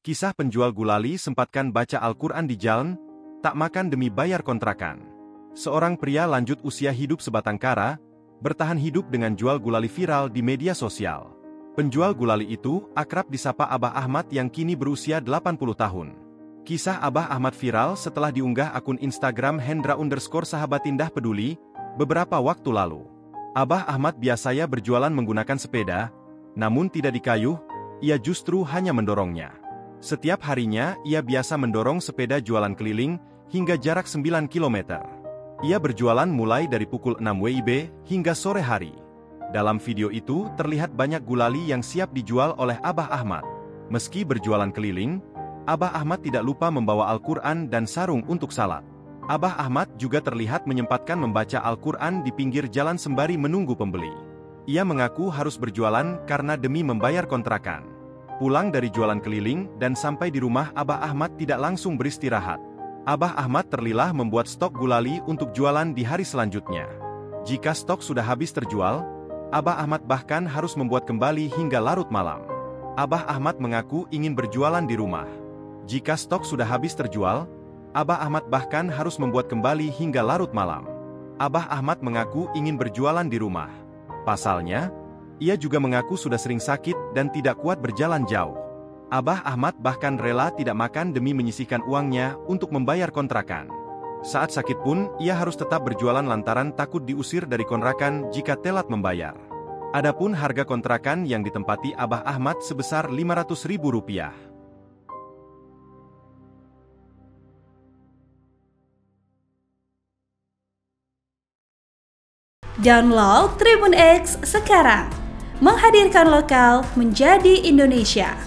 Kisah penjual gulali sempatkan baca Al-Quran di jalan, tak makan demi bayar kontrakan. Seorang pria lanjut usia hidup sebatang kara, bertahan hidup dengan jual gulali viral di media sosial. Penjual gulali itu akrab disapa Abah Ahmad yang kini berusia 80 tahun. Kisah Abah Ahmad viral setelah diunggah akun Instagram Hendra_Sahabatindah Peduli beberapa waktu lalu. Abah Ahmad biasanya berjualan menggunakan sepeda, namun tidak dikayuh, ia justru hanya mendorongnya. Setiap harinya, ia biasa mendorong sepeda jualan keliling hingga jarak 9 km. Ia berjualan mulai dari pukul 6 WIB hingga sore hari. Dalam video itu, terlihat banyak gulali yang siap dijual oleh Abah Ahmad. Meski berjualan keliling, Abah Ahmad tidak lupa membawa Al-Quran dan sarung untuk salat. Abah Ahmad juga terlihat menyempatkan membaca Al-Quran di pinggir jalan sembari menunggu pembeli. Ia mengaku harus berjualan karena demi membayar kontrakan. Pulang dari jualan keliling dan sampai di rumah, Abah Ahmad tidak langsung beristirahat. Abah Ahmad terlilah membuat stok gulali untuk jualan di hari selanjutnya. Jika stok sudah habis terjual, Abah Ahmad bahkan harus membuat kembali hingga larut malam. Abah Ahmad mengaku ingin berjualan di rumah. Jika stok sudah habis terjual, Abah Ahmad bahkan harus membuat kembali hingga larut malam. Abah Ahmad mengaku ingin berjualan di rumah. Pasalnya, ia juga mengaku sudah sering sakit dan tidak kuat berjalan jauh. Abah Ahmad bahkan rela tidak makan demi menyisihkan uangnya untuk membayar kontrakan. Saat sakit pun, ia harus tetap berjualan lantaran takut diusir dari kontrakan jika telat membayar. Adapun harga kontrakan yang ditempati Abah Ahmad sebesar Rp500.000. Download Tribun X sekarang, menghadirkan lokal menjadi Indonesia.